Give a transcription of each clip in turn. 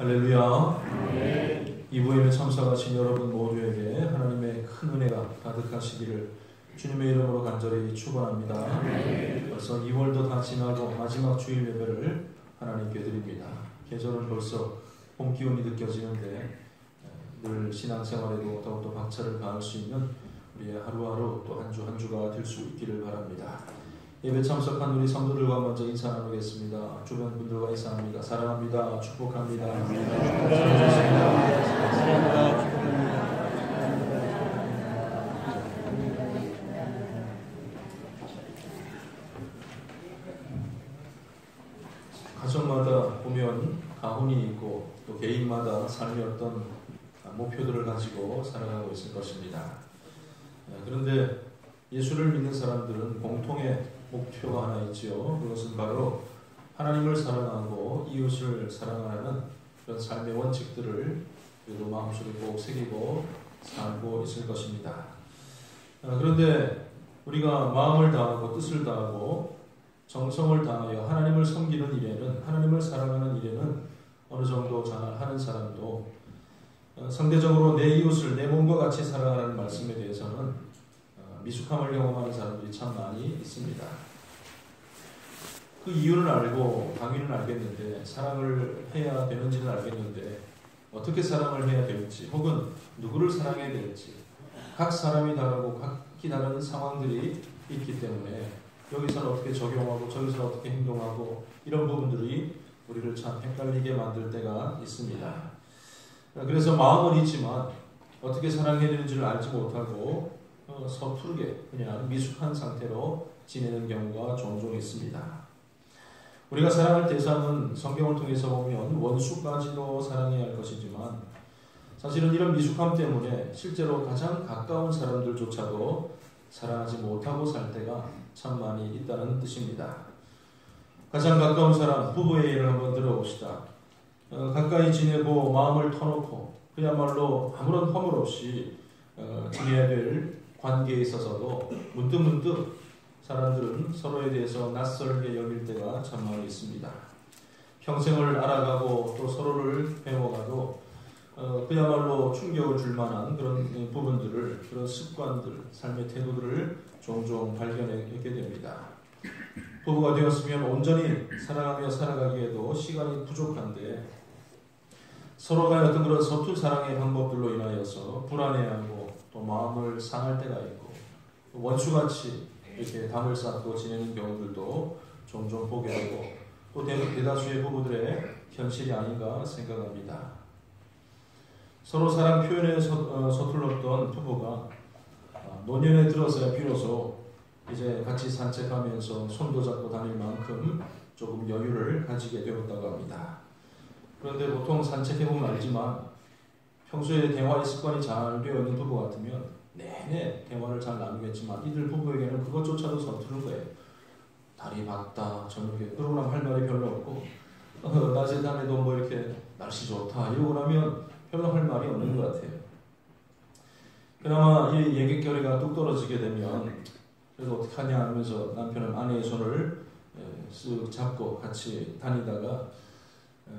할렐루야. 이부 예배 참석하신 여러분 모두에게 하나님의 큰 은혜가 가득하시기를 주님의 이름으로 간절히 축원합니다. 벌써 2월도 다 지나고 마지막 주일 예배를 하나님께 드립니다. 계절은 벌써 봄 기운이 느껴지는데 늘 신앙생활에도 더욱더 박차를 가할 수 있는 우리의 하루하루 또 한 주 한 주가 될 수 있기를 바랍니다. 예배 참석한 우리 성도들과 먼저 인사 나누겠습니다. 주변 분들과 인사합니다. 사랑합니다. 축복합니다. 가정마다 보면 가훈이 있고 또 개인마다 삶의 어떤 목표들을 가지고 살아가고 있을 것입니다. 그런데 예수를 믿는 사람들은 공통의 목표가 하나 있지요. 그것은 바로 하나님을 사랑하고 이웃을 사랑하는 그런 삶의 원칙들을 그래도 마음속에 꼭 새기고 살고 있을 것입니다. 그런데 우리가 마음을 다하고 뜻을 다하고 정성을 다하여 하나님을 섬기는 일에는, 하나님을 사랑하는 일에는 어느 정도 잘 하는 사람도 상대적으로 내 이웃을 내 몸과 같이 사랑하는 말씀에 대해서는 미숙함을 경험하는 사람들이 참 많이 있습니다. 그 이유는 알고 당위는 알겠는데 사랑을 해야 되는지는 알겠는데 어떻게 사랑을 해야 될지 혹은 누구를 사랑해야 될지 각 사람이 다르고 각기 다른 상황들이 있기 때문에 여기서는 어떻게 적용하고 저기서는 어떻게 행동하고 이런 부분들이 우리를 참 헷갈리게 만들 때가 있습니다. 그래서 마음은 있지만 어떻게 사랑해야 되는지를 알지 못하고 서투르게 그냥 미숙한 상태로 지내는 경우가 종종 있습니다. 우리가 사랑할 대상은 성경을 통해서 보면 원수까지도 사랑해야 할 것이지만 사실은 이런 미숙함 때문에 실제로 가장 가까운 사람들조차도 사랑하지 못하고 살 때가 참 많이 있다는 뜻입니다. 가장 가까운 사람, 부부의 예를 한번 들어봅시다. 가까이 지내고 마음을 터놓고 그야말로 아무런 허물 없이 지내야 될 관계에 있어서도 문득문득 사람들은 서로에 대해서 낯설게 여길 때가 참 많이 있습니다. 평생을 알아가고 또 서로를 배워가도 그야말로 충격을 줄 만한 그런 부분들을, 그런 습관들, 삶의 태도들을 종종 발견하게 됩니다. 부부가 되었으면 온전히 사랑하며 살아가기에도 시간이 부족한데 서로가 어떤 그런 서툰 사랑의 방법들로 인하여서 불안해하고 또 마음을 상할 때가 있고 원수같이 이렇게 담을 쌓고 지내는 경우들도 종종 보게 되고 또 대다수의 부부들의 현실이 아닌가 생각합니다. 서로 사랑 표현에 서툴렀던 부부가 노년에 들어서야 비로소 이제 같이 산책하면서 손도 잡고 다닐 만큼 조금 여유를 가지게 되었다고 합니다. 그런데 보통 산책해보면 알지만 평소에 대화의 습관이 잘 되어 있는 부부 같으면 내내 대화를 잘 나누겠지만 이들 부부에게는 그것조차도 서투른 거예요. 다리 밝다, 저녁에 그러고 나면 할 말이 별로 없고 낮에 밤에도 뭐 이렇게 날씨 좋다 이러고 나면 별로 할 말이 없는 것 같아요. 그나마 이 얘기거리가 뚝 떨어지게 되면 그래서 어떻게 하냐 하면서 남편은 아내의 손을 쓱 잡고 같이 다니다가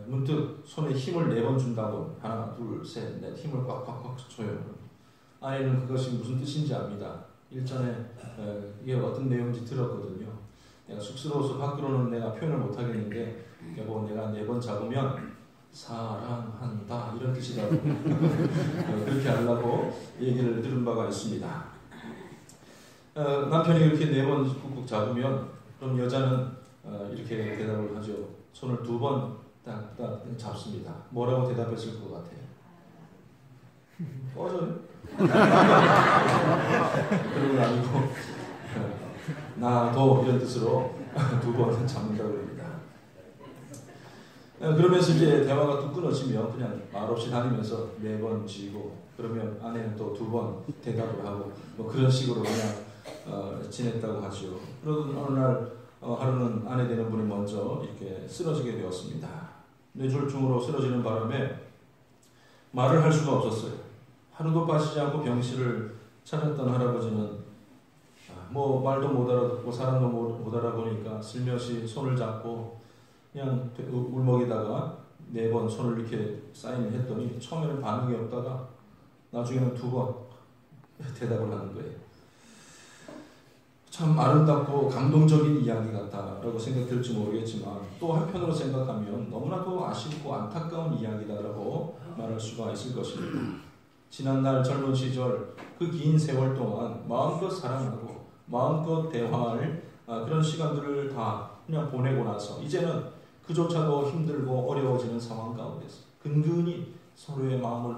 문득 손에 힘을 4번 준다고 하나 둘 셋 넷 힘을 꽉꽉꽉 줘요. 아내는 그것이 무슨 뜻인지 압니다. 일전에 이게 어떤 내용인지 들었거든요. 내가 쑥스러워서 밖으로는 내가 표현을 못하겠는데 여보 내가 4번 잡으면 사랑한다 이런 뜻이라고 그렇게 하려고 얘기를 들은 바가 있습니다. 남편이 이렇게 4번 꾹꾹 잡으면 그럼 여자는 이렇게 대답을 하죠. 손을 2번 딱 잡습니다. 뭐라고 대답했을 것 같아요? 꺼져요? 그러고 아니고 나도 이런 뜻으로 2번 잡는다고 합니다. 그러면서 이제 대화가 뚝 끊어지면 그냥 말없이 다니면서 4번 쥐고 그러면 아내는 또 2번 대답을 하고 뭐 그런 식으로 그냥 지냈다고 하죠. 그러던 어느 날 하루는 아내 되는 분이 먼저 이렇게 쓰러지게 되었습니다. 뇌졸중으로 쓰러지는 바람에 말을 할 수가 없었어요. 하루도 빠지지 않고 병실을 찾았던 할아버지는 뭐 말도 못 알아듣고 사람도 못 알아보니까 슬며시 손을 잡고 그냥 울먹이다가 4번 손을 이렇게 사인을 했더니 처음에는 반응이 없다가 나중에는 2번 대답을 하는 거예요. 참 아름답고 감동적인 이야기 같다라고 생각될지 모르겠지만 또 한편으로 생각하면 너무나도 아쉽고 안타까운 이야기다라고 말할 수가 있을 것입니다. 지난날 젊은 시절 그 긴 세월 동안 마음껏 사랑하고 마음껏 대화할 그런 시간들을 다 그냥 보내고 나서 이제는 그조차도 힘들고 어려워지는 상황 가운데서 근근히 서로의 마음을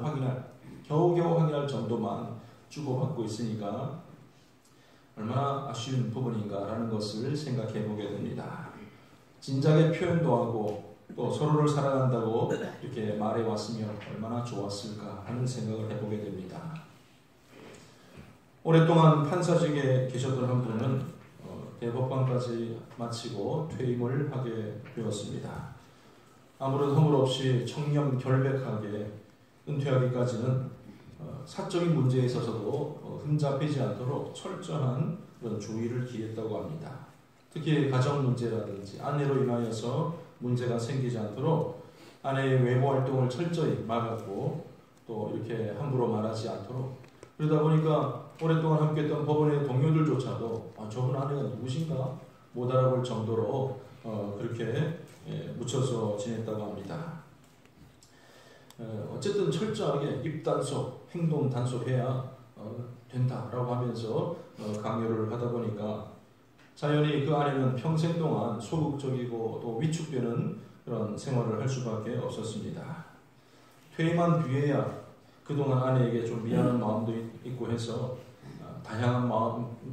겨우겨우 확인할 정도만 주고받고 있으니까 얼마나 아쉬운 부분인가라는 것을 생각해 보게 됩니다. 진작에 표현도 하고 또 서로를 사랑한다고 이렇게 말해 왔으면 얼마나 좋았을까 하는 생각을 해보게 됩니다. 오랫동안 판사직에 계셨던 한 분은 대법관까지 마치고 퇴임을 하게 되었습니다. 아무런 허물 없이 청렴 결백하게 은퇴하기까지는 사적인 문제에 있어서도 흠잡히지 않도록 철저한 그런 주의를 기했다고 합니다. 특히 가정 문제라든지 아내로 인하여서 문제가 생기지 않도록 아내의 외부 활동을 철저히 막았고 또 이렇게 함부로 말하지 않도록 그러다 보니까 오랫동안 함께했던 법원의 동료들조차도 저분 아내가 누구신가 못 알아볼 정도로 그렇게 묻혀서 지냈다고 합니다. 어쨌든 철저하게 입단속, 행동 단속해야 된다라고 하면서 강요를 하다 보니까 자연히 그 아내는 평생 동안 소극적이고 또 위축되는 그런 생활을 할 수밖에 없었습니다. 퇴임한 뒤에야 그동안 아내에게 좀 미안한 마음도 있고 해서 다양한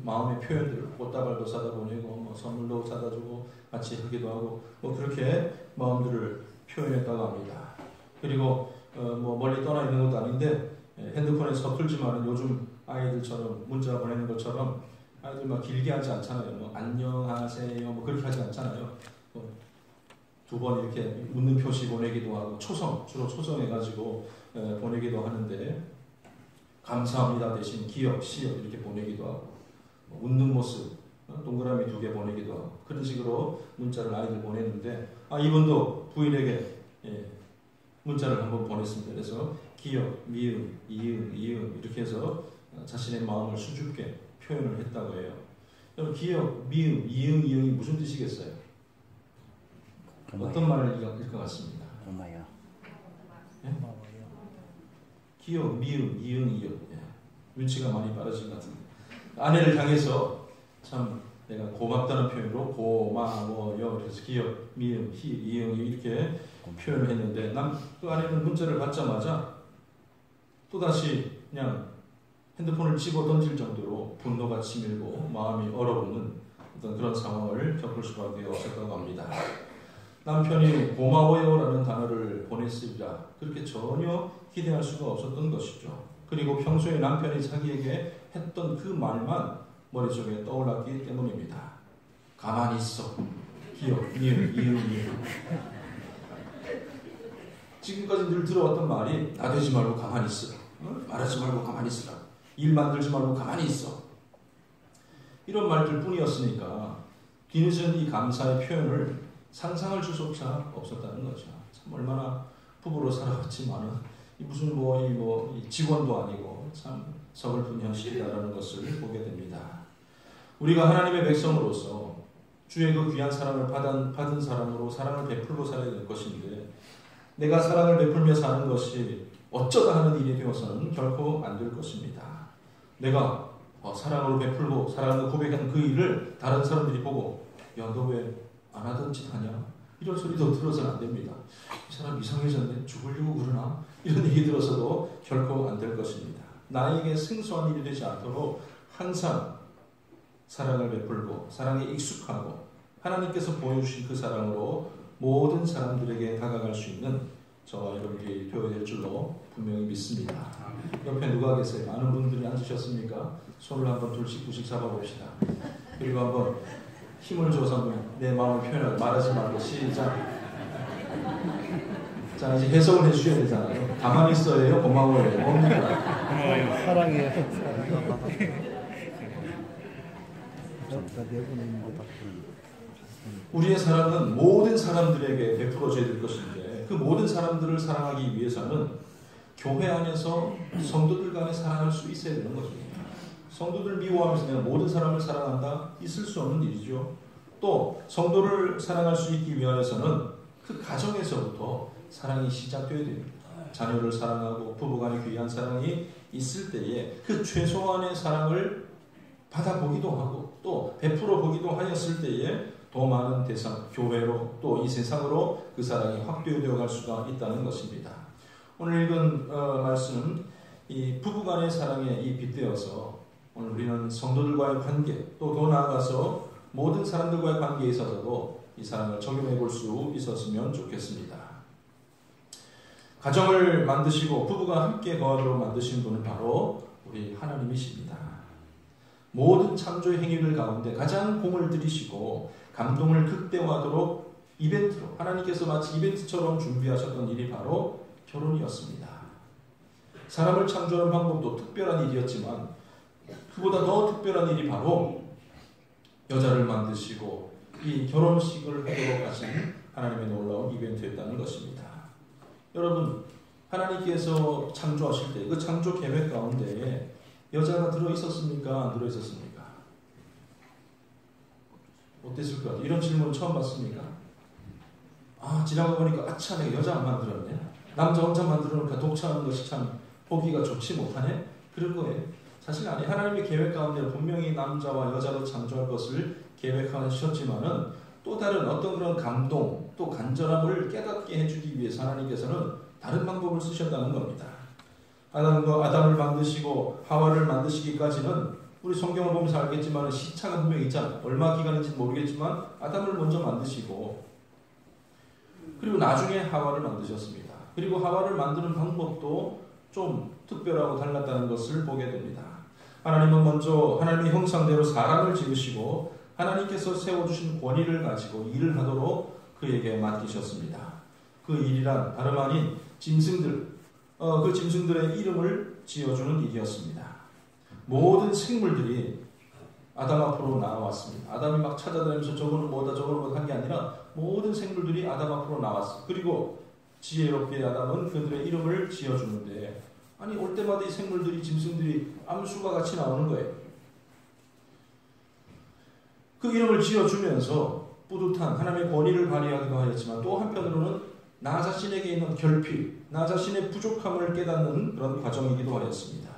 마음의 표현들을 꽃다발도 사다 보내고 선물도 사다 주고 같이 하기도 하고 그렇게 마음들을 표현했다고 합니다. 그리고 멀리 떠나 있는 것도 아닌데 핸드폰에 서툴지만 요즘 아이들처럼 문자 보내는 것처럼 아이들 막 길게 하지 않잖아요. 안녕하세요 그렇게 하지 않잖아요. 2번 이렇게 묻는 표시 보내기도 하고 주로 초성해가지고 보내기도 하는데 감사합니다 대신 기억, 시억 이렇게 보내기도 하고 웃는 모습 동그라미 2개 보내기도 하고 그런 식으로 문자를 아이들 보냈는데 이분도 부인에게 문자를 한번 보냈습니다. 그래서 기억, 미음, 이응 이렇게 해서 자신의 마음을 수줍게 표현을 했다고 해요. 여러분 기억, 미음, 이응이 무슨 뜻이겠어요? 어떤 말일 것 같습니다. 엄마야. 예? 기억, 미음, 이응. 눈치가 많이 빠르신 것 같은데 아내를 향해서 참 내가 고맙다는 표현으로 고마워요. 그래서 기억, 미음, 이응 이렇게 표현을 했는데 그 아내는 문자를 받자마자 또다시 그냥 핸드폰을 집어 던질 정도로 분노가 치밀고 마음이 얼어붙는 어떤 그런 상황을 겪을 수밖에 없었다고 합니다. 남편이 고마워요라는 단어를 보냈으리라 그렇게 전혀 기대할 수가 없었던 것이죠. 그리고 평소에 남편이 자기에게 했던 그 말만 머릿속에 떠올랐기 때문입니다. 가만히 있어. 기억, 미음, 이응. 지금까지 늘 들어왔던 말이 나대지 말고 가만히 있으라. 말하지 말고 가만히 있으라. 일 만들지 말고 가만히 있어. 이런 말들 뿐이었으니까 뒤늦은 이 감사의 표현을 상상할 수조차 없었다는 거죠. 참 얼마나 부부로 살아왔지만은 무슨 이 직원도 아니고 참 서글픈 현실이다라는 것을 보게 됩니다. 우리가 하나님의 백성으로서 주의 그 귀한 사랑을 받은 사람으로 사랑을 베풀고 살아야 될 것인데 내가 사랑을 베풀며 사는 것이 어쩌다 하는 일이 되어서는 결코 안 될 것입니다. 내가 사랑으로 베풀고 사랑을 고백한 그 일을 다른 사람들이 보고 야, 너 왜 안 하던 짓 하냐? 이런 소리도 들어서는 안 됩니다. 이 사람 이상해졌네? 죽으려고 그러나? 이런 얘기 들어서도 결코 안 될 것입니다. 나에게 생소한 일이 되지 않도록 항상 사랑을 베풀고 사랑에 익숙하고 하나님께서 보여주신 그 사랑으로 모든 사람들에게 다가갈 수 있는 저와 여러분들이 되어야 될 줄로 분명히 믿습니다. 옆에 누가 계세요? 많은 분들이 앉으셨습니까? 손을 한번 둘씩 잡아봅시다. 그리고 한번 힘을 줘서 한번 내 마음을 표현하고 말하지 말고 시작. 자, 이제 해석을 해주셔야 되잖아요. 가만히 있어요? 고마워요? 뭡니까? 사랑해요. 우리의 사랑은 모든 사람들에게 베풀어져야 될 것인데 그 모든 사람들을 사랑하기 위해서는 교회 안에서 성도들 간에 사랑할 수 있어야 되는 거죠. 성도들 미워하면서 내가 모든 사람을 사랑한다? 있을 수 없는 일이죠. 또 성도를 사랑할 수 있기 위해서는 그 가정에서부터 사랑이 시작되어야 됩니다. 자녀를 사랑하고 부부간의 귀한 사랑이 있을 때에 그 최소한의 사랑을 받아보기도 하고 또 베풀어 보기도 하였을 때에 더 많은 대상, 교회로 또 이 세상으로 그 사랑이 확대되어 갈 수가 있다는 것입니다. 오늘 읽은 말씀은 이 부부간의 사랑에 이 빗대어서 오늘 우리는 성도들과의 관계 또 더 나아가서 모든 사람들과의 관계에 있어서도 이 사랑을 적용해 볼 수 있었으면 좋겠습니다. 가정을 만드시고 부부가 함께 거하도록 만드신 분은 바로 우리 하나님이십니다. 모든 창조의 행위들 가운데 가장 공을 들이시고 감동을 극대화하도록 이벤트로 하나님께서 마치 이벤트처럼 준비하셨던 일이 바로 결혼이었습니다. 사람을 창조하는 방법도 특별한 일이었지만 그보다 더 특별한 일이 바로 여자를 만드시고 이 결혼식을 하도록 하신 하나님의 놀라운 이벤트였다는 것입니다. 여러분, 하나님께서 창조하실 때 그 창조 계획 가운데 여자가 들어있었습니까? 안 들어있었습니까? 어땠을까요? 이런 질문 처음 봤습니까? 지나가 보니까 아차, 내가 여자 안 만들었네. 남자 혼자 만들어 놓으니까 독차하는 것이 참 보기가 좋지 못하네. 그런 거예요. 사실 아니, 하나님의 계획 가운데 분명히 남자와 여자로 창조할 것을 계획하셨지만은 또 다른 어떤 그런 감동 또 간절함을 깨닫게 해주기 위해서 하나님께서는 다른 방법을 쓰셨다는 겁니다. 아담을 만드시고 하와를 만드시기까지는 우리 성경을 보면서 알겠지만 시차가 분명히 있잖아요. 얼마 기간인지는 모르겠지만 아담을 먼저 만드시고 그리고 나중에 하와를 만드셨습니다. 그리고 하와를 만드는 방법도 좀 특별하고 달랐다는 것을 보게 됩니다. 하나님은 먼저 하나님의 형상대로 사람을 지으시고 하나님께서 세워주신 권위를 가지고 일을 하도록 그에게 맡기셨습니다. 그 일이란 다름 아닌 짐승들, 그 짐승들의 이름을 지어주는 일이었습니다. 모든 생물들이 아담 앞으로 나왔습니다. 아담이 막 찾아다니면서 저거는 뭐다 저거는 뭐다 한 게 아니라 모든 생물들이 아담 앞으로 나왔어요. 그리고 지혜롭게 아담은 그들의 이름을 지어주는데 아니 올 때마다 이 생물들이 짐승들이 암수가 같이 나오는 거예요. 그 이름을 지어주면서 뿌듯한 하나님의 권위를 발휘하기도 하였지만 또 한편으로는 나 자신에게 있는 결핍, 나 자신의 부족함을 깨닫는 그런 과정이기도 하였습니다.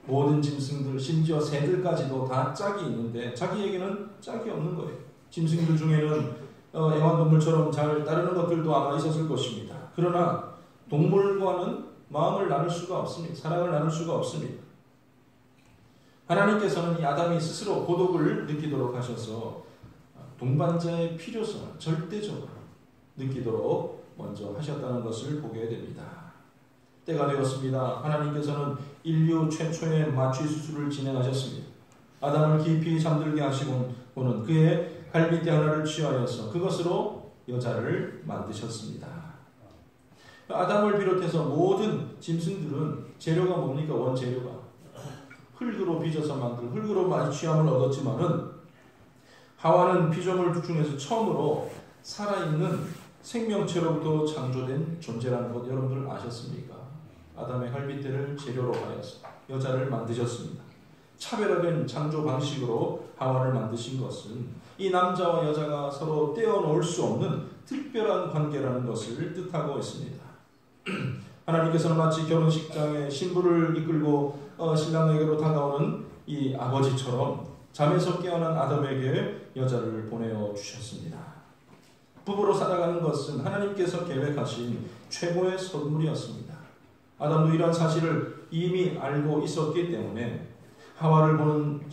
모든 짐승들, 심지어 새들까지도 다 짝이 있는데 자기에게는 짝이 없는 거예요. 짐승들 중에는 애완동물처럼 잘 따르는 것들도 아마 있었을 것입니다. 그러나 동물과는 마음을 나눌 수가 없습니다. 사랑을 나눌 수가 없습니다. 하나님께서는 이 아담이 스스로 고독을 느끼도록 하셔서 동반자의 필요성을 절대적으로 느끼도록 먼저 하셨다는 것을 보게 됩니다. 때가 되었습니다. 하나님께서는 인류 최초의 마취 수술을 진행하셨습니다. 아담을 깊이 잠들게 하시고는 그의 갈빗대 하나를 취하여서 그것으로 여자를 만드셨습니다. 아담을 비롯해서 모든 짐승들은 재료가 뭡니까? 원재료가 흙으로 빚어서 만든 흙으로 많이 취함을 얻었지만은 하와는 피조물 중에서 처음으로 살아있는 생명체로부터 창조된 존재라는 것 여러분들 아셨습니까? 아담의 갈빗대를 재료로 하여서 여자를 만드셨습니다. 차별화된 창조 방식으로 하와를 만드신 것은 이 남자와 여자가 서로 떼어놓을 수 없는 특별한 관계라는 것을 뜻하고 있습니다. 하나님께서는 마치 결혼식장에 신부를 이끌고 신랑에게로 다가오는 이 아버지처럼 잠에서 깨어난 아담에게 여자를 보내어 주셨습니다. 부부로 살아가는 것은 하나님께서 계획하신 최고의 선물이었습니다. 아담도 이러한 사실을 이미 알고 있었기 때문에 하와를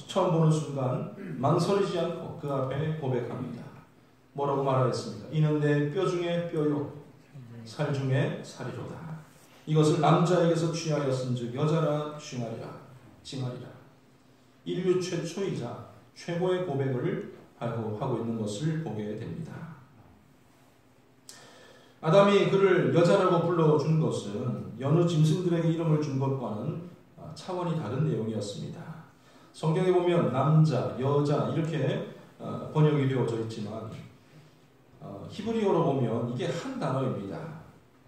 처음 보는 순간 망설이지 않고 그 앞에 고백합니다. 뭐라고 말하였습니까? 이는 내 뼈 중에 뼈요 살 중에 살이로다. 이것을 남자에게서 취하였은즉 여자라 칭하리라. 인류 최초이자 최고의 고백을 하고 있는 것을 보게 됩니다. 아담이 그를 여자라고 불러준 것은 여느 짐승들에게 이름을 준 것과는 차원이 다른 내용이었습니다. 성경에 보면 남자, 여자 이렇게 번역이 되어져 있지만 히브리어로 보면 이게 한 단어입니다.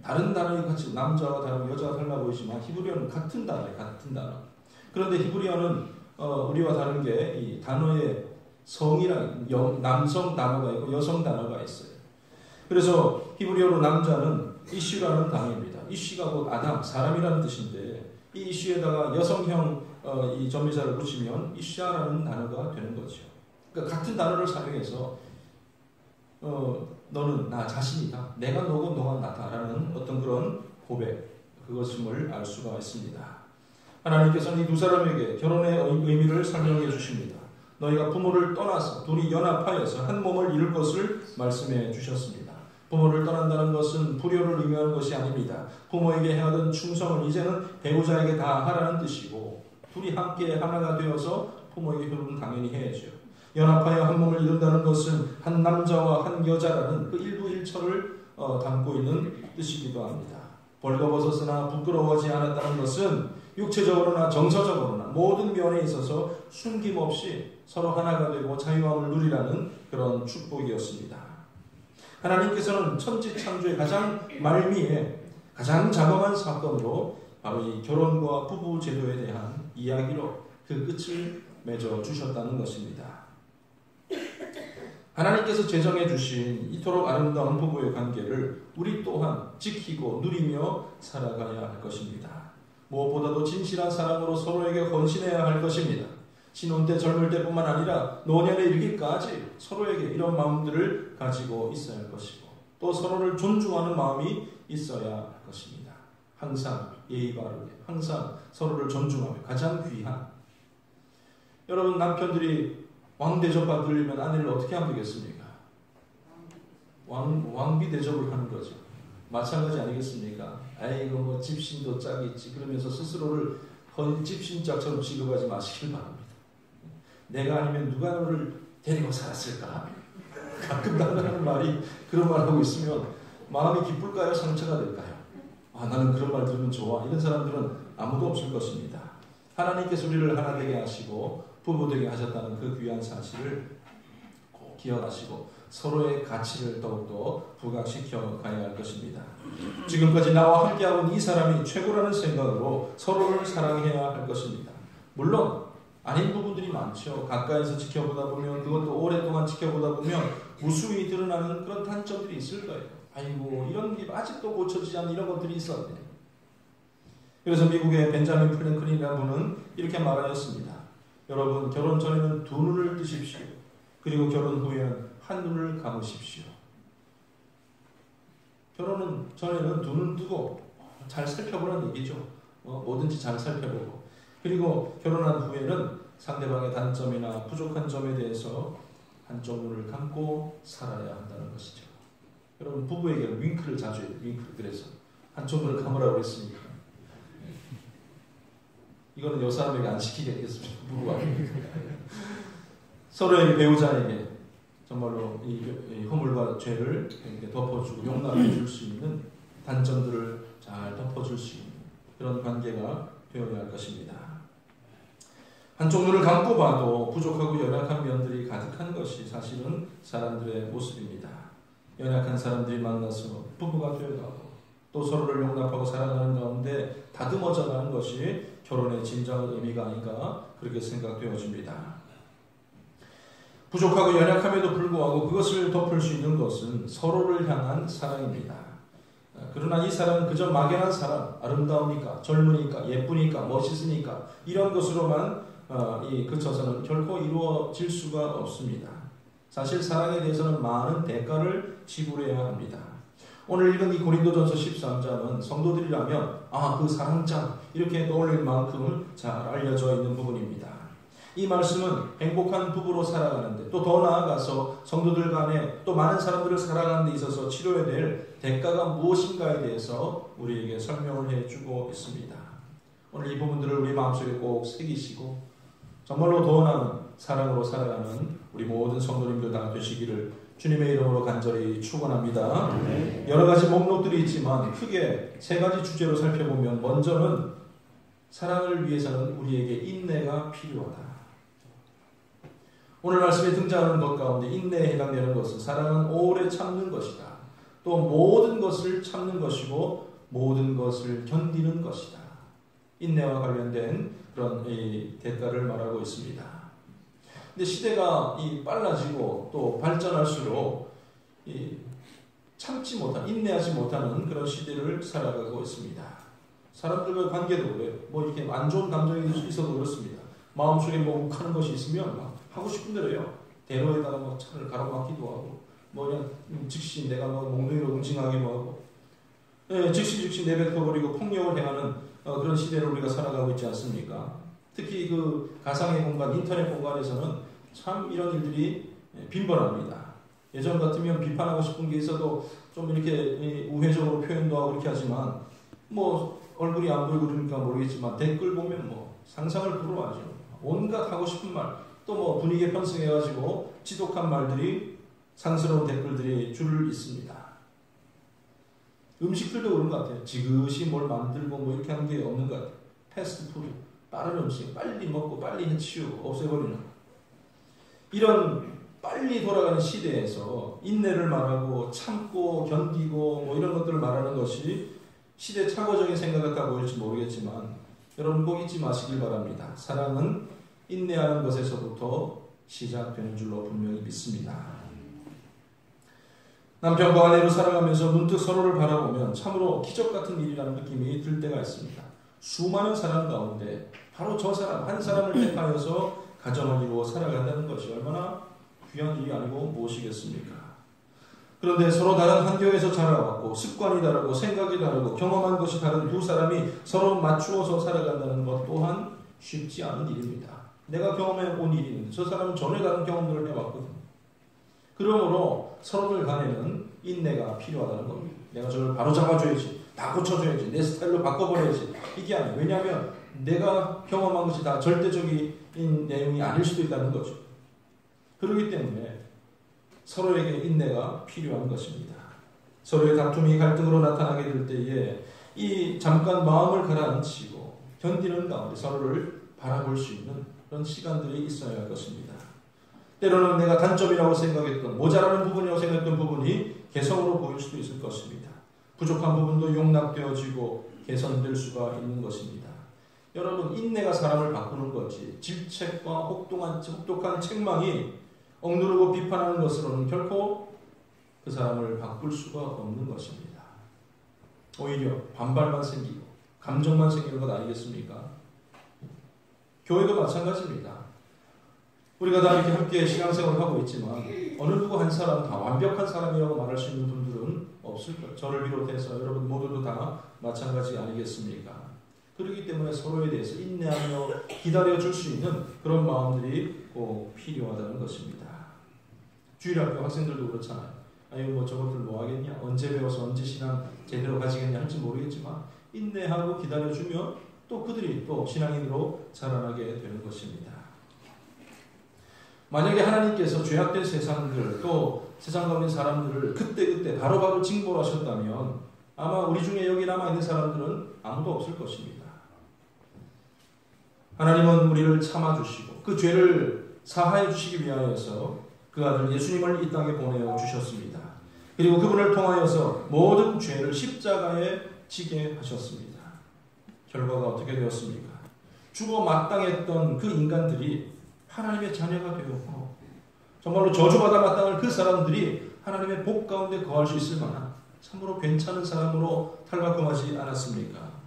다른 단어이 같이 남자와 다른 여자가 달라 보이지만 히브리어는 같은 단어예요. 같은 단어. 그런데 히브리어는 우리와 다른 게 이 단어의 성이랑 남성 단어가 있고 여성 단어가 있어요. 그래서 히브리어로 남자는 이슈라는 단어입니다. 이슈가 곧 아담, 사람이라는 뜻인데 이 이슈에다가 여성형 이 전미사를 붙이면 이샤라는 단어가 되는 거죠. 그러니까 같은 단어를 사용해서 너는 나 자신이다. 내가 너고 너가 나다라는 어떤 그런 고백, 그것임을 알 수가 있습니다. 하나님께서는 이 두 사람에게 결혼의 의미를 설명해 주십니다. 너희가 부모를 떠나서 둘이 연합하여서 한 몸을 이룰 것을 말씀해 주셨습니다. 부모를 떠난다는 것은 불효를 의미하는 것이 아닙니다. 부모에게 해하던 충성을 이제는 배우자에게 다 하라는 뜻이고 둘이 함께 하나가 되어서 부모에게 효는 당연히 해야죠. 연합하여 한 몸을 이룬다는 것은 한 남자와 한 여자라는 그 일부일처를 담고 있는 뜻이기도 합니다. 벌거벗었으나 부끄러워하지 않았다는 것은 육체적으로나 정서적으로나 모든 면에 있어서 숨김없이 서로 하나가 되고 자유함을 누리라는 그런 축복이었습니다. 하나님께서는 천지 창조의 가장 말미에 가장 장엄한 사건으로 바로 이 결혼과 부부 제도에 대한 이야기로 그 끝을 맺어 주셨다는 것입니다. 하나님께서 제정해 주신 이토록 아름다운 부부의 관계를 우리 또한 지키고 누리며 살아가야 할 것입니다. 무엇보다도 진실한 사랑으로 서로에게 헌신해야 할 것입니다. 신혼 때 젊을 때뿐만 아니라 노년에 이르기까지 서로에게 이런 마음들을 가지고 있어야 할 것이고 또 서로를 존중하는 마음이 있어야 할 것입니다. 항상 예의 바르게 항상 서로를 존중하며 가장 귀한 여러분 남편들이 왕대접 받으려면 아내를 어떻게 하면 되겠습니까? 왕비 대접을 하는 거죠. 마찬가지 아니겠습니까? 아이고 뭐 집신도 짝이 있지 그러면서 스스로를 집신짝처럼 취급하지 마시길 바랍니다. 내가 아니면 누가 너를 데리고 살았을까? 가끔 나는 말이 그런 말 하고 있으면 마음이 기쁠까요? 상처가 될까요? 나는 그런 말 들으면 좋아. 이런 사람들은 아무도 없을 것입니다. 하나님께서 우리를 하나 되게 하시고 부부 되게 하셨다는 그 귀한 사실을 꼭 기억하시고 서로의 가치를 더욱더 부각시켜 가야 할 것입니다. 지금까지 나와 함께하고 있는 이 사람이 최고라는 생각으로 서로를 사랑해야 할 것입니다. 물론 아닌 부분들이 많죠. 가까이서 지켜보다 보면 그것도 오랫동안 지켜보다 보면 무수히 드러나는 그런 단점들이 있을 거예요. 아이고 이런 게 아직도 고쳐지지 않는 이런 것들이 있었네. 그래서 미국의 벤자민 프랭클린이라는 분은 이렇게 말하였습니다. 여러분 결혼 전에는 두 눈을 뜨십시오. 그리고 결혼 후에는 한 눈을 감으십시오. 결혼 전에는 두 눈 뜨고 잘 살펴보라는 얘기죠. 뭐든지 잘 살펴보고 그리고 결혼한 후에는 상대방의 단점이나 부족한 점에 대해서 한쪽 눈을 감고 살아야 한다는 것이죠. 여러분 부부에게는 윙크를 자주 해요. 윙크를. 그래서 한쪽 눈을 감으라고 했으니까 이거는 여 사람에게 안 시키겠습니까? 부부가 서로에게 배우자에게 정말로 이 허물과 죄를 이렇게 덮어주고 용납해 줄 수 있는 단점들을 잘 덮어줄 수 있는 그런 관계가 되어야 할 것입니다. 한쪽 눈을 감고 봐도 부족하고 연약한 면들이 가득한 것이 사실은 사람들의 모습입니다. 연약한 사람들이 만나서 부부가 되어가고 또 서로를 용납하고 살아가는 가운데 다듬어져 가는 것이 결혼의 진정한 의미가 아닌가 그렇게 생각되어집니다. 부족하고 연약함에도 불구하고 그것을 덮을 수 있는 것은 서로를 향한 사랑입니다. 그러나 이 사랑은 그저 막연한 사랑, 아름다우니까, 젊으니까, 예쁘니까, 멋있으니까 이런 것으로만 그쳐서는 결코 이루어질 수가 없습니다. 사실 사랑에 대해서는 많은 대가를 지불해야 합니다. 오늘 읽은 이 고린도전서 13장은 성도들이라면 그 사랑장 이렇게 떠올릴 만큼 잘 알려져 있는 부분입니다. 이 말씀은 행복한 부부로 살아가는데 또 더 나아가서 성도들 간에 또 많은 사람들을 사랑하는 데 있어서 치러야 될 대가가 무엇인가에 대해서 우리에게 설명을 해주고 있습니다. 오늘 이 부분들을 우리 마음속에 꼭 새기시고 정말로 더 나은 사랑으로 살아가는 우리 모든 성도님들 다 되시기를 주님의 이름으로 간절히 축원합니다. 여러 가지 목록들이 있지만 크게 세 가지 주제로 살펴보면 먼저는 사랑을 위해서는 우리에게 인내가 필요하다. 오늘 말씀에 등장하는 것 가운데 인내에 해당되는 것은 사랑은 오래 참는 것이다. 또 모든 것을 참는 것이고 모든 것을 견디는 것이다. 인내와 관련된 그런 대가를 말하고 있습니다. 근데 시대가 빨라지고 또 발전할수록 참지 못한, 인내하지 못하는 그런 시대를 살아가고 있습니다. 사람들과의 관계도 그래요. 뭐 이렇게 안 좋은 감정이 있어도 그렇습니다. 마음속에 뭐 욱하는 것이 있으면 막 하고 싶은 대로 해요. 대로에다가 뭐 차를 가로막기도 하고, 뭐 그냥 즉시 내가 뭐 몽둥이로 응징하기도 하고, 즉시 내뱉어버리고 폭력을 행하는 그런 시대를 우리가 살아가고 있지 않습니까? 특히 그 가상의 공간, 인터넷 공간에서는 참 이런 일들이 빈번합니다. 예전 같으면 비판하고 싶은 게 있어도 좀 이렇게 우회적으로 표현도 하고 그렇게 하지만, 뭐 얼굴이 안 보이고 그러니까 모르겠지만 댓글 보면 뭐 상상을 불허하죠. 온갖 하고 싶은 말, 또 뭐 분위기에 편승해가지고 지독한 말들이, 상스러운 댓글들이 줄 있습니다. 음식들도 그런 것 같아요. 지그시 뭘 만들고 뭐 이렇게 하는 게 없는 것 같아요. 패스트푸드, 빠른 음식, 빨리 먹고 빨리 해치우고 없애버리는, 이런 빨리 돌아가는 시대에서 인내를 말하고 참고 견디고 뭐 이런 것들을 말하는 것이 시대 착오적인 생각 같아 보일지 모르겠지만, 여러분 꼭 잊지 마시길 바랍니다. 사랑은 인내하는 것에서부터 시작되는 줄로 분명히 믿습니다. 남편과 아내로 살아가면서 문득 서로를 바라보면 참으로 기적 같은 일이라는 느낌이 들 때가 있습니다. 수많은 사람 가운데 바로 저 사람 한 사람을 택하여서 가정을 이루어 살아간다는 것이 얼마나 귀한 일이 아니고 무엇이겠습니까? 그런데 서로 다른 환경에서 자라왔고 습관이 다르고 생각이 다르고 경험한 것이 다른 두 사람이 서로 맞추어서 살아간다는 것 또한 쉽지 않은 일입니다. 내가 경험해 온 일이 있는데 저 사람은 전혀 다른 경험들을 해왔거든요. 그러므로 서로들 간에는 인내가 필요하다는 겁니다. 내가 저를 바로 잡아줘야지, 다 고쳐줘야지, 내 스타일로 바꿔버려야지, 이게 아니에요. 왜냐하면 내가 경험한 것이 다 절대적인 내용이 아닐 수도 있다는 거죠. 그렇기 때문에 서로에게 인내가 필요한 것입니다. 서로의 다툼이 갈등으로 나타나게 될 때에 이 잠깐 마음을 가라앉히고 견디는 가운데 서로를 바라볼 수 있는 그런 시간들이 있어야 할 것입니다. 때로는 내가 단점이라고 생각했던, 모자라는 부분이라고 생각했던 부분이 개성으로 보일 수도 있을 것입니다. 부족한 부분도 용납되어지고 개선될 수가 있는 것입니다. 여러분, 인내가 사람을 바꾸는 거지 질책과 혹독한 책망이 억누르고 비판하는 것으로는 결코 그 사람을 바꿀 수가 없는 것입니다. 오히려 반발만 생기고 감정만 생기는 것 아니겠습니까? 교회도 마찬가지입니다. 우리가 다 이렇게 함께 신앙생활을 하고 있지만 어느 누구 한 사람 다 완벽한 사람이라고 말할 수 있는 분들은 없을 거예요. 저를 비롯해서 여러분 모두도 다 마찬가지 아니겠습니까? 그렇기 때문에 서로에 대해서 인내하며 기다려줄 수 있는 그런 마음들이 꼭 필요하다는 것입니다. 주일학교 학생들도 그렇잖아요. 아유 뭐 저것들 뭐 하겠냐, 언제 배워서 언제 신앙 제대로 가지겠냐 할지 모르겠지만 인내하고 기다려주면 또 그들이 또 신앙인으로 자라나게 되는 것입니다. 만약에 하나님께서 죄악된 세상들 또 세상 가운데 사람들을 그때 바로바로 징벌하셨다면 아마 우리 중에 여기 남아있는 사람들은 아무도 없을 것입니다. 하나님은 우리를 참아주시고 그 죄를 사하여 주시기 위하여서 그 아들 예수님을 이 땅에 보내어 주셨습니다. 그리고 그분을 통하여서 모든 죄를 십자가에 지게 하셨습니다. 결과가 어떻게 되었습니까? 죽어 마땅했던 그 인간들이 하나님의 자녀가 되었고 정말로 저주받아 마땅할 그 사람들이 하나님의 복 가운데 거할 수 있을 만한 참으로 괜찮은 사람으로 탈바꿈하지 않았습니까?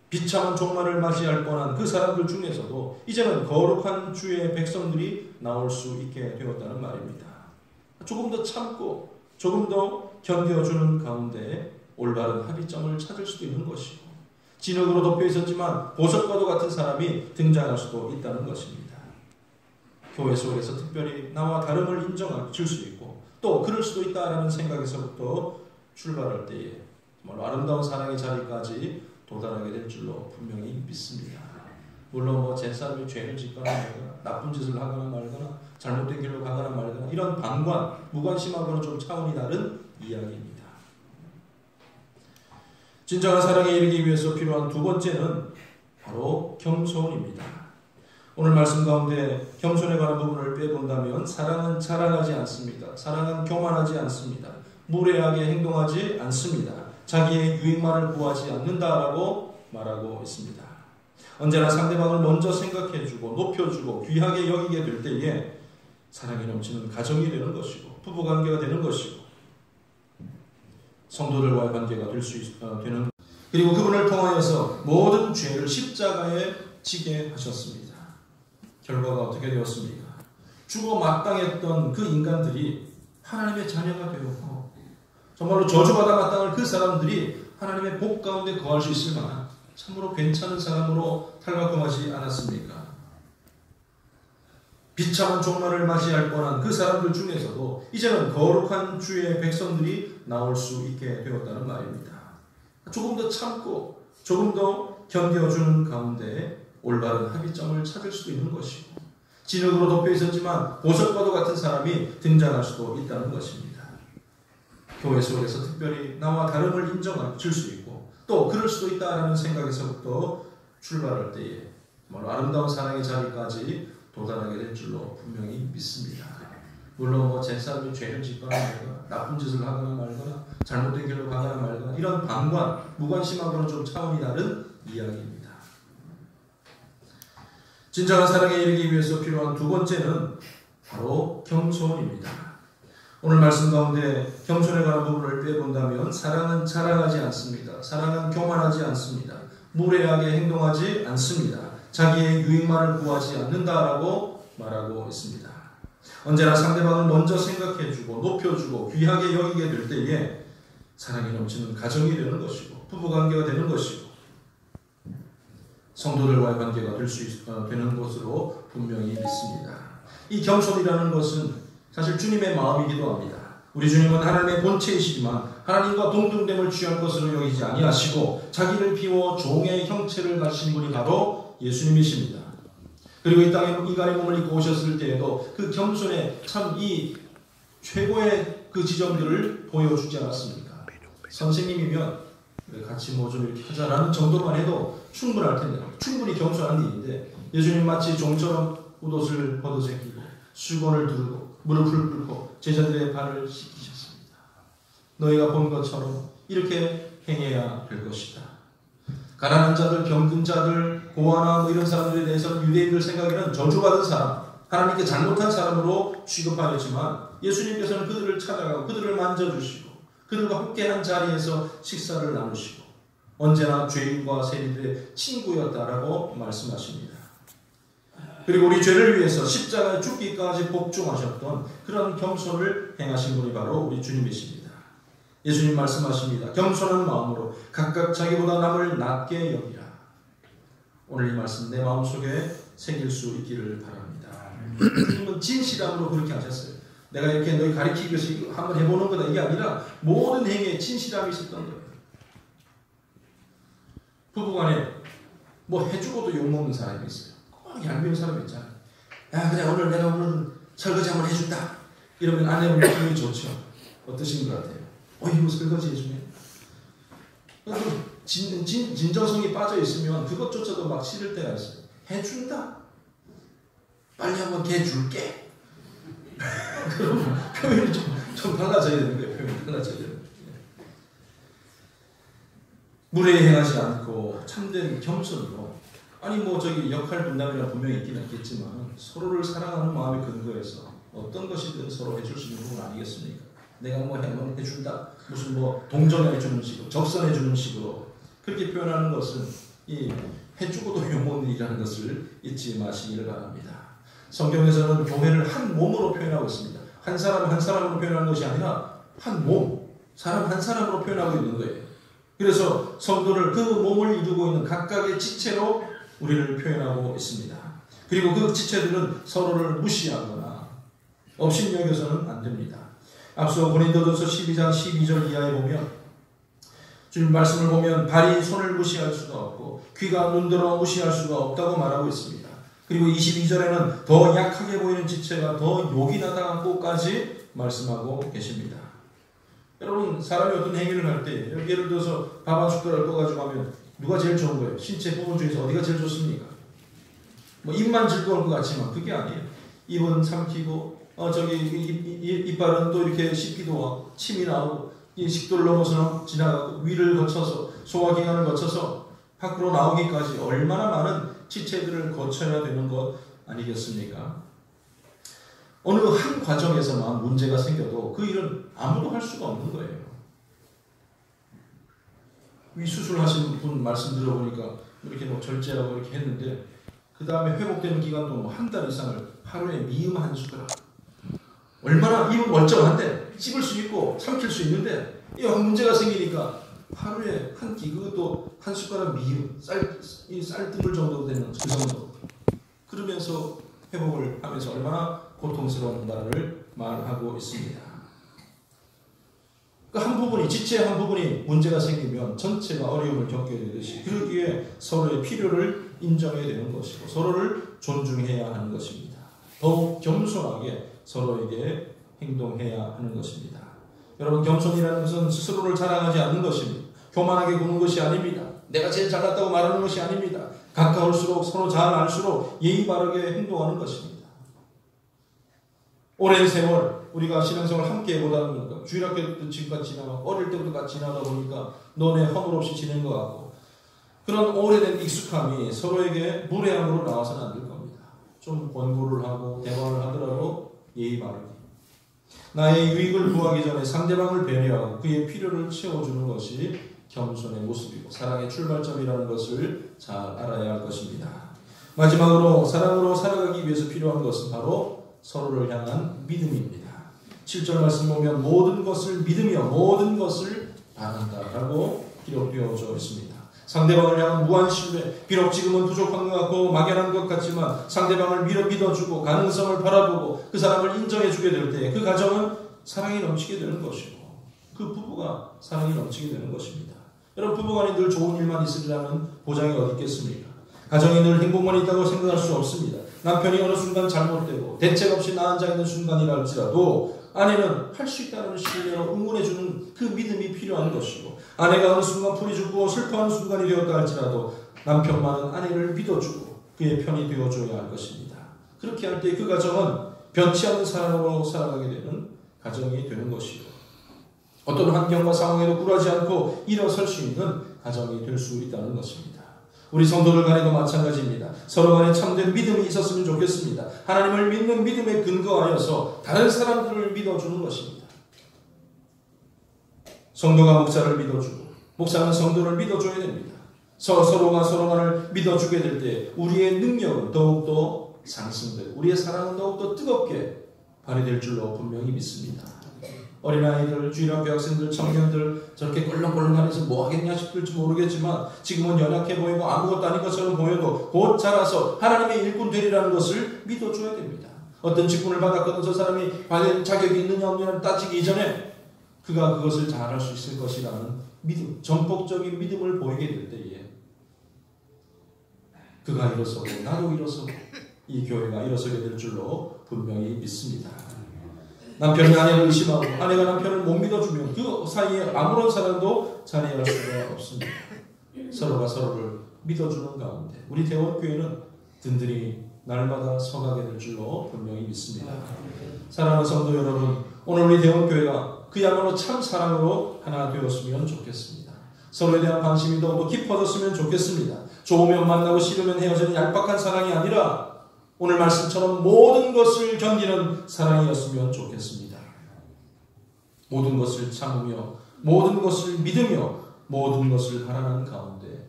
비참한 종말을 맞이할 뻔한 그 사람들 중에서도 이제는 거룩한 주의 백성들이 나올 수 있게 되었다는 말입니다. 조금 더 참고 조금 더 견뎌주는 가운데 올바른 합의점을 찾을 수도 있는 것이고 진흙으로 덮여 있었지만 보석과도 같은 사람이 등장할 수도 있다는 것입니다. 교회 속에서 특별히 나와 다름을 인정할 수 있고 또 그럴 수도 있다라는 생각에서부터 출발할 때에 정말 아름다운 사랑의 자리까지 도달하게 될 줄로 분명히 믿습니다. 물론 뭐 제 사람이 죄를 짓거나 말거나 나쁜 짓을 하거나 말거나 잘못된 길로 가거나 말거나 이런 방관, 무관심하고는 좀 차원이 다른 이야기입니다. 진정한 사랑에 이르기 위해서 필요한 두 번째는 바로 겸손입니다. 오늘 말씀 가운데 겸손에 관한 부분을 빼본다면 사랑은 자랑하지 않습니다. 사랑은 교만하지 않습니다. 무례하게 행동하지 않습니다. 자기의 유익만을 구하지 않는다라고 말하고 있습니다. 언제나 상대방을 먼저 생각해주고 높여주고 귀하게 여기게 될 때에 사랑이 넘치는 가정이 되는 것이고 부부관계가 되는 것이고 성도들과의 관계가 될 수 되는, 그리고 그분을 통하여서 모든 죄를 십자가에 지게 하셨습니다. 결과가 어떻게 되었습니까? 죽어 마땅했던 그 인간들이 하나님의 자녀가 되었고 정말로 저주받아 마땅할 그 사람들이 하나님의 복 가운데 거할 수 있을 만한 참으로 괜찮은 사람으로 탈바꿈하지 않았습니까? 비참한 종말을 맞이할 뻔한 그 사람들 중에서도 이제는 거룩한 주의 백성들이 나올 수 있게 되었다는 말입니다. 조금 더 참고 조금 더 견뎌주는 가운데 올바른 합의점을 찾을 수도 있는 것이고 진흙으로 덮여 있었지만 보석과도 같은 사람이 등장할 수도 있다는 것입니다. 교회 속에서 특별히 나와 다름을 인정줄 수 있고 또 그럴 수도 있다는 생각에서부터 출발할 때에 아름다운 사랑의 자리까지 도달하게 될 줄로 분명히 믿습니다. 물론 제 사람이 죄를 짓거나 말거나 나쁜 짓을 하거나 말거나 잘못된 길로 가거나 말거나 이런 방관, 무관심하고는 좀 차원이 다른 이야기입니다. 진정한 사랑에 이르기 위해서 필요한 두 번째는 바로 겸손입니다. 오늘 말씀 가운데 겸손에 관한 부분을 빼본다면 사랑은 자랑하지 않습니다. 사랑은 교만하지 않습니다. 무례하게 행동하지 않습니다. 자기의 유익만을 구하지 않는다라고 말하고 있습니다. 언제나 상대방을 먼저 생각해주고 높여주고 귀하게 여기게 될 때에 사랑이 넘치는 가정이 되는 것이고 부부관계가 되는 것이고 성도들과의 관계가 되는 것으로 분명히 믿습니다. 이 겸손이라는 것은 사실 주님의 마음이기도 합니다. 우리 주님은 하나님의 본체이시지만 하나님과 동등됨을 취한 것으로 여기지 아니하시고 자기를 비워 종의 형체를 가진 분이 바로 예수님이십니다. 그리고 이 땅에 인간의 몸을 입고 오셨을 때에도 그 겸손의 참 이 최고의 그 지점들을 보여주지 않았습니까? 선생님이면 같이 뭐 좀 이렇게 하자라는 정도만 해도 충분할 텐데 충분히 겸손한 일인데 예수님 마치 종처럼 옷을 벗어제끼고 수건을 두르고 무릎을 꿇고 제자들의 발을 씻기셨습니다. 너희가 본 것처럼 이렇게 행해야 될 것이다. 가난한 자들, 병든 자들, 고아나 이런 사람들에 대해서는 유대인들 생각에는 저주받은 사람, 하나님께 잘못한 사람으로 취급하였지만 예수님께서는 그들을 찾아가고 그들을 만져주시고 그들과 함께한 자리에서 식사를 나누시고 언제나 죄인과 세리들의 친구였다라고 말씀하십니다. 그리고 우리 죄를 위해서 십자가에 죽기까지 복종하셨던 그런 겸손을 행하신 분이 바로 우리 주님이십니다. 예수님 말씀하십니다. 겸손한 마음으로 각각 자기보다 남을 낮게 여기라. 오늘 이 말씀 내 마음속에 새길 수 있기를 바랍니다. 주님은 진실함으로 그렇게 하셨어요. 내가 이렇게 너희 가리키기 위해서 한번 해보는 거다 이게 아니라 모든 행위에 진실함이 있었던 거예요. 부부간에 뭐 해주고도 욕먹는 사람이 있어요. 꼭 얄미운 사람이 있잖아요. 야 그래 오늘 내가 오늘 설거지 한번 해준다. 이러면 아내분 기분이 좋죠. 어떠신 것 같아요? 이거 설거지 해주네. 진정성이 빠져있으면 그것조차도 막 싫을 때가 있어요. 해준다? 빨리 한번 걔 줄게. 그러면 표현이 좀 달라져야 되는 거예요. 표현이 달라져야 되는 거예요. 무례히 행하지 않고 참된 겸손으로 아니 뭐 저기 역할 분담이나 분명히 있긴 있겠지만 서로를 사랑하는 마음의 근거에서 어떤 것이든 서로 해줄 수 있는 부분 아니겠습니까? 내가 뭐 해준다 무슨 뭐 동정해주는 식으로 적선해주는 식으로 그렇게 표현하는 것은 이 해주고도 욕먹는 일이라는 것을 잊지 마시기를 바랍니다. 성경에서는 교회를 한 몸으로 표현하고 있습니다. 한 사람 한 사람으로 표현하는 것이 아니라 한 몸, 사람 한 사람으로 표현하고 있는 거예요. 그래서 성도를 그 몸을 이루고 있는 각각의 지체로 우리를 표현하고 있습니다. 그리고 그 지체들은 서로를 무시하거나 업신여겨서는 안 됩니다. 앞서 고린도전서 12장 12절 이하에 보면 주님 말씀을 보면 발이 손을 무시할 수가 없고 귀가 눈들어 무시할 수가 없다고 말하고 있습니다. 그리고 22절에는 더 약하게 보이는 지체가 더 욕이 나타나고까지 말씀하고 계십니다. 여러분 사람이 어떤 행위를 할 때 예를 들어서 밥 한 숟가락을 떠가지고 하면 누가 제일 좋은 거예요? 신체 부분 중에서 어디가 제일 좋습니까? 뭐 입만 즐거울 것 같지만 그게 아니에요. 입은 삼키고 이빨은 또 이렇게 씹기도 하고 침이 나오고 이 식도를 넘어서 지나가고 위를 거쳐서 소화기관을 거쳐서 밖으로 나오기까지 얼마나 많은 지체들을 거쳐야 되는 것 아니겠습니까? 어느 한 과정에서만 문제가 생겨도 그 일은 아무도 할 수가 없는 거예요. 이 수술하신 분 말씀 들어보니까 이렇게 뭐 절제하고 이렇게 했는데 그 다음에 회복되는 기간도 뭐 한 달 이상을 하루에 미음 한 숟가락. 얼마나 입은 멀쩡한데 씹을 수 있고 삼킬 수 있는데 이 문제가 생기니까 하루에 한 끼, 그것도 한 숟가락 미음, 쌀뜨물 정도 되는 그 정도. 그러면서 회복을 하면서 얼마나 고통스러운 날을 말하고 있습니다. 그 한 부분이, 지체의 한 부분이 문제가 생기면 전체가 어려움을 겪게 되듯이 그러기에 서로의 필요를 인정해야 되는 것이고 서로를 존중해야 하는 것입니다. 더욱 겸손하게 서로에게 행동해야 하는 것입니다. 여러분, 겸손이라는 것은 스스로를 자랑하지 않는 것입니다. 교만하게 구는 것이 아닙니다. 내가 제일 잘났다고 말하는 것이 아닙니다. 가까울수록 서로 잘 알수록 예의 바르게 행동하는 것입니다. 오랜 세월 우리가 신앙생활 함께 해보다는 거니까 주일학교 지금까지 지나가 어릴 때부터 같이 지나다 보니까 너네 허물 없이 지낸 것 같고 그런 오래된 익숙함이 서로에게 무례함으로 나와서는 안 될 겁니다. 좀 권고를 하고 대화를 하더라도 예의 바르게 나의 유익을 구하기 전에 상대방을 배려하고 그의 필요를 채워주는 것이 겸손의 모습이고 사랑의 출발점이라는 것을 잘 알아야 할 것입니다. 마지막으로 사랑으로 살아가기 위해서 필요한 것은 바로 서로를 향한 믿음입니다. 7절 말씀 보면 모든 것을 믿으며 모든 것을 바란다라고 기록되어져 있습니다. 상대방을 향한 무한 신뢰, 비록 지금은 부족한 것 같고 막연한 것 같지만 상대방을 믿어주고 가능성을 바라보고 그 사람을 인정해주게 될 때 그 가정은 사랑이 넘치게 되는 것이고 그 부부가 사랑이 넘치게 되는 것입니다. 여러분, 부부간에 늘 좋은 일만 있으리라는 보장이 어디 있겠습니까? 가정에 늘 행복만 있다고 생각할 수 없습니다. 남편이 어느 순간 잘못되고 대책 없이 나 앉아 있는 순간이라 할지라도 아내는 할 수 있다는 신뢰로 응원해주는 그 믿음이 필요한 것이고 아내가 어느 순간 풀이 죽고 슬퍼하는 순간이 되었다 할지라도 남편만은 아내를 믿어주고 그의 편이 되어줘야 할 것입니다. 그렇게 할 때 그 가정은 변치 않는 사랑으로 살아가게 되는 가정이 되는 것이고 어떤 환경과 상황에도 굴하지 않고 일어설 수 있는 가정이 될 수 있다는 것입니다. 우리 성도들 간에도 마찬가지입니다. 서로 간에 참된 믿음이 있었으면 좋겠습니다. 하나님을 믿는 믿음에 근거하여서 다른 사람들을 믿어주는 것입니다. 성도가 목사를 믿어주고 목사는 성도를 믿어줘야 됩니다. 서로가 서로 간을 믿어주게 될 때 우리의 능력은 더욱더 상승되고 우리의 사랑은 더욱더 뜨겁게 발휘될 줄로 분명히 믿습니다. 어린아이들, 주일학교 학생들, 청년들 저렇게 꼴렁꼴렁하면서 뭐 하겠냐 싶을지 모르겠지만 지금은 연약해 보이고 아무것도 아닌 것처럼 보여도 곧 자라서 하나님의 일꾼 되리라는 것을 믿어줘야 됩니다. 어떤 직분을 받았거든 저 사람이 과연 자격이 있느냐 없느냐를 따지기 이전에 그가 그것을 잘할 수 있을 것이라는 믿음, 전폭적인 믿음을 보이게 될 때에 그가 일어서고 나도 일어서고 이 교회가 일어서게 될 줄로 분명히 믿습니다. 남편이 아내를 의심하고 아내가 남편을 못 믿어주면 그 사이에 아무런 사랑도 자리할 수가 없습니다. 서로가 서로를 믿어주는 가운데 우리 대원교회는 든든히 날마다 서가게 될 줄로 분명히 믿습니다. 사랑하는 성도 여러분, 오늘 우리 대원교회가 그야말로 참 사랑으로 하나 되었으면 좋겠습니다. 서로에 대한 관심이 더욱더 깊어졌으면 좋겠습니다. 좋으면 만나고 싫으면 헤어지는 얄팍한 사랑이 아니라 오늘 말씀처럼 모든 것을 견디는 사랑이었으면 좋겠습니다. 모든 것을 참으며 모든 것을 믿으며 모든 것을 바라는 가운데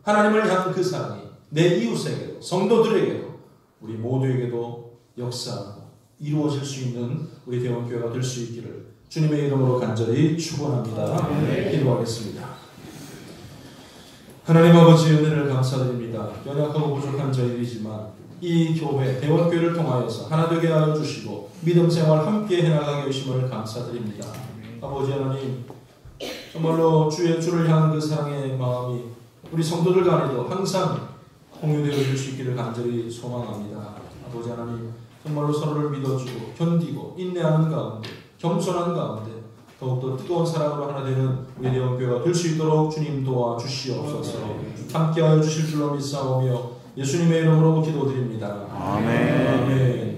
하나님을 향한 그 사랑이 내 이웃에게도 성도들에게도 우리 모두에게도 역사하고 이루어질 수 있는 우리 대원교회가 될 수 있기를 주님의 이름으로 간절히 축원합니다. 기도하겠습니다. 하나님 아버지 은혜를 감사드립니다. 연약하고 부족한 저희이지만 이 교회, 대원교회를 통하여서 하나 되게 하여 주시고 믿음 생활 함께 해나가게 하심을 감사드립니다. 아버지 하나님, 정말로 주를 향한 그 사랑의 마음이 우리 성도들 간에도 항상 공유되어질 수 있기를 간절히 소망합니다. 아버지 하나님, 정말로 서로를 믿어주고 견디고 인내하는 가운데 겸손한 가운데 더욱더 뜨거운 사랑으로 하나 되는 우리 대원교회가 될 수 있도록 주님 도와주시옵소서. 함께하여 주실 줄로 믿사오며 예수님의 이름으로 기도드립니다. 아멘. 아멘.